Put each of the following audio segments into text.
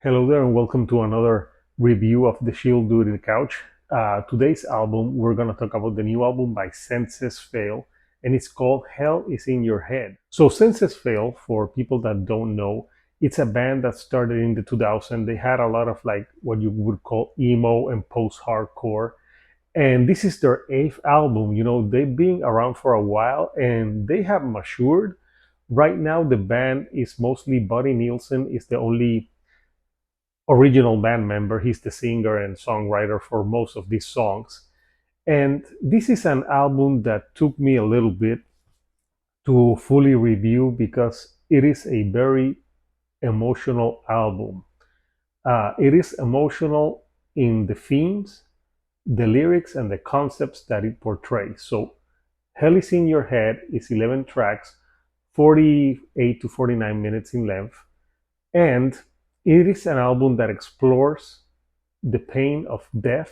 Hello there, and welcome to another review of The Shield Dude in the Couch. Today's album, we're going to talk about the new album by Senses Fail, and it's called Hell is in Your Head. So, Senses Fail, for people that don't know, it's a band that started in the 2000s. They had a lot of like what you would call emo and post hardcore. And this is their eighth album. They've been around for a while and they have matured. Right now, the band is mostly Buddy Nielsen is the only original band member. He's the singer and songwriter for most of these songs. And this is an album that took me a little bit to fully review because it is a very emotional album. It is emotional in the themes, the lyrics, and the concepts that it portrays. So, Hell is in Your Head is 11 tracks, 48 to 49 minutes in length. And it is an album that explores the pain of death,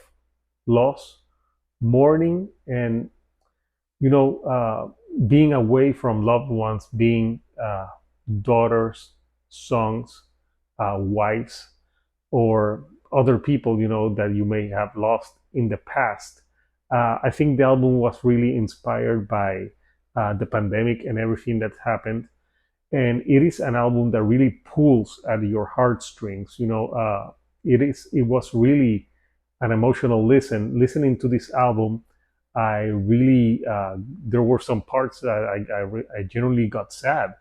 loss, mourning, and being away from loved ones, being daughters, sons, wives, or other people that you may have lost in the past. I think the album was really inspired by the pandemic and everything that happened, and it is an album that really pulls at your heartstrings. It was really an emotional listening to this album. I really There were some parts that I genuinely got sad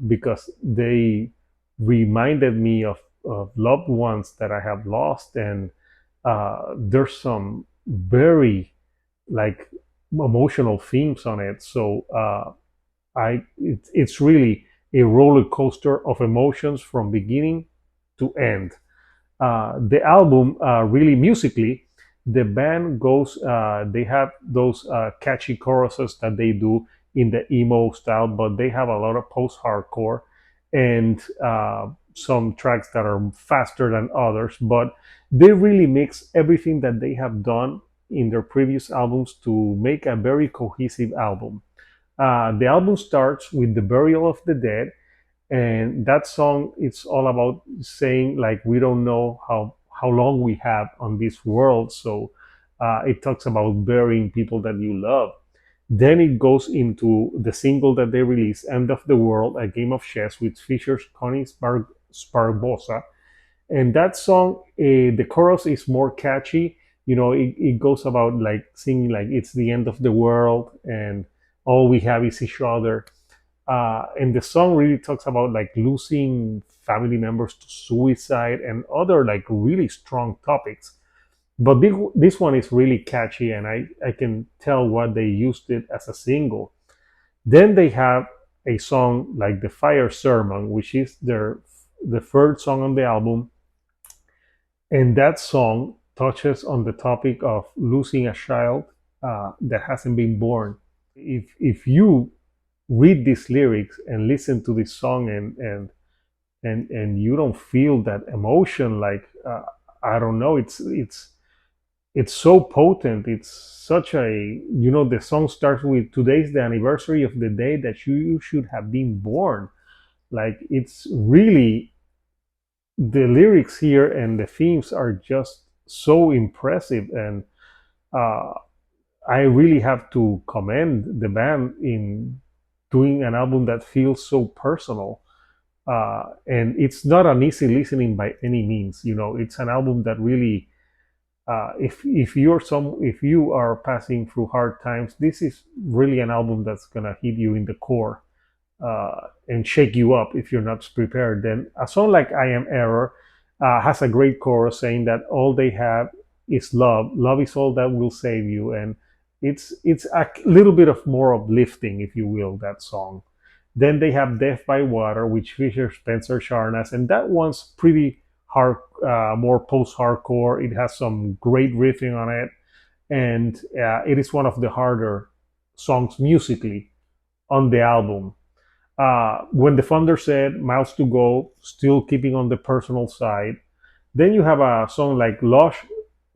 because they reminded me of loved ones that I have lost, and there's some very like emotional themes on it. So it's really a roller coaster of emotions from beginning to end. The album, really musically, the band goes. They have those catchy choruses that they do in the emo style, but they have a lot of post-hardcore and some tracks that are faster than others. But they really mix everything that they have done in their previous albums to make a very cohesive album. The album starts with the burial of the dead, and that song it's all about saying like we don't know how long we have on this world. So it talks about burying people that you love. Then it goes into the single that they released, End of the World, a game of chess with features Connie Sparbosa. And that song, the chorus is more catchy. It goes about like singing like it's the end of the world and all we have is each other. And the song really talks about like losing family members to suicide and other like really strong topics. But this one is really catchy, and I can tell what they used it as a single. Then they have a song like The Fire Sermon, which is the third song on the album, and that song touches on the topic of losing a child that hasn't been born. If you read these lyrics and listen to this song, and you don't feel that emotion, like I don't know, it's so potent. It's such a, the song starts with today's the anniversary of the day that you should have been born. Like it's really, the lyrics here and the themes are just so impressive, and uh, I really have to commend the band in doing an album that feels so personal. And it's not an easy listening by any means. It's an album that really, if you are passing through hard times, this is really an album that's gonna hit you in the core and shake you up if you're not prepared. Then a song like I Am Error has a great chorus saying that all they have is love. Love is all that will save you, and it's a little bit of more uplifting, if you will, that song. Then they have Death by Water, which features Spencer Charnas, and that one's pretty hard, more post-hardcore. It has some great riffing on it, and it is one of the harder songs musically on the album. When the Thunder Said, Miles to Go, still keeping on the personal side. Then you have a song like Lush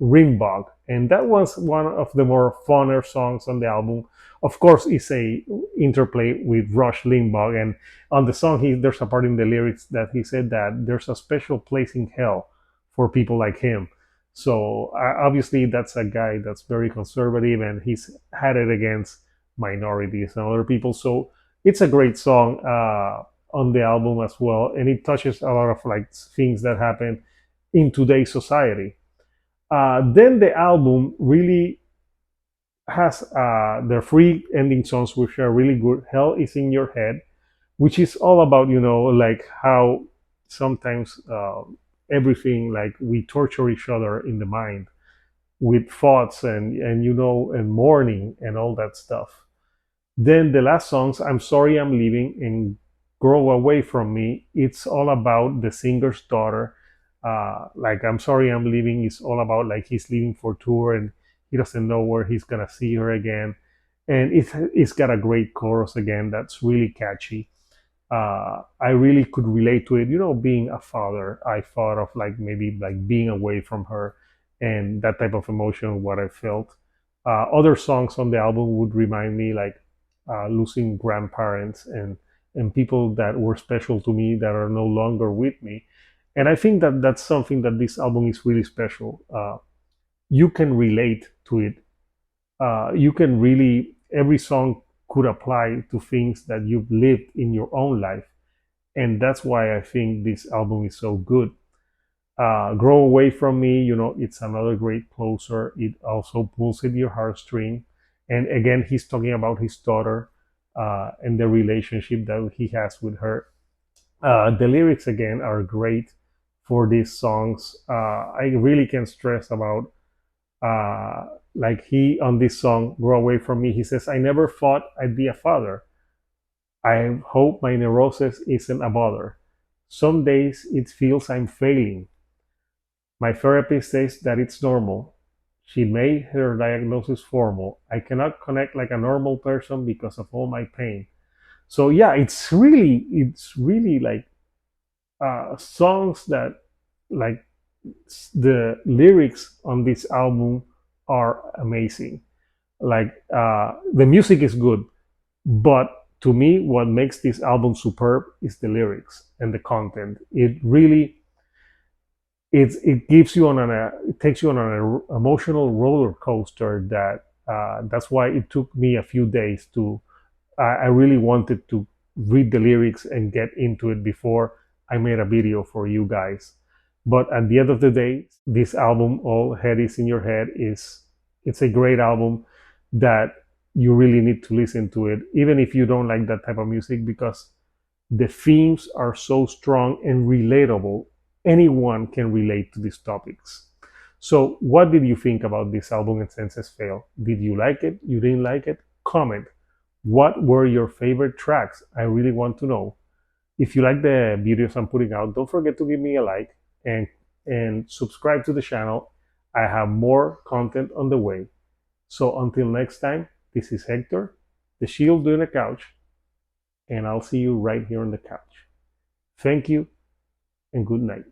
Rimbog, and that was one of the more funner songs on the album. of course, it's a interplay with Rush Limbaugh, and on the song, there's a part in the lyrics that he said that there's a special place in hell for people like him. So obviously, that's a guy that's very conservative, and he's had it against minorities and other people. So it's a great song on the album as well, and it touches a lot of like things that happen in today's society. Then the album really has their three ending songs, which are really good. Hell is in your head, which is all about, like how sometimes everything, like we torture each other in the mind with thoughts and mourning and all that stuff. Then the last songs, I'm sorry I'm leaving and grow away from me. It's all about the singer's daughter. Like I'm sorry I'm leaving is all about like he's leaving for tour and he doesn't know where he's gonna see her again. And it's got a great chorus again that's really catchy. I really could relate to it. Being a father, I thought of like maybe like being away from her and that type of emotion, what I felt. Other songs on the album would remind me like losing grandparents and people that were special to me that are no longer with me. And I think that that's something that this album is really special. You can relate to it. You can really every song could apply to things that you've lived in your own life, and that's why I think this album is so good. Grow away from me, it's another great closer. It also pulls at your heartstring, and again, he's talking about his daughter and the relationship that he has with her. The lyrics again are great for these songs. I really can stress about like he on this song "Grow Away from Me." He says, "I never thought I'd be a father. I hope my neurosis isn't a bother. Some days it feels I'm failing. My therapist says that it's normal. She made her diagnosis formal. I cannot connect like a normal person because of all my pain." So yeah, it's really like songs that like the lyrics on this album are amazing. Like the music is good, but to me, what makes this album superb is the lyrics and the content. It gives you on it takes you on an emotional roller coaster that's why it took me a few days to I really wanted to read the lyrics and get into it before I made a video for you guys. But at the end of the day, this album, All Head Is in Your Head, it's a great album that you really need to listen to it, even if you don't like that type of music, because the themes are so strong and relatable. Anyone can relate to these topics. So, what did you think about this album and Senses Fail? Did you like it? You didn't like it? Comment. What were your favorite tracks? I really want to know. If you like the videos I'm putting out, don't forget to give me a like and subscribe to the channel. I have more content on the way. So until next time, this is Hector, the Shield doing the couch, and I'll see you right here on the couch. Thank you and good night.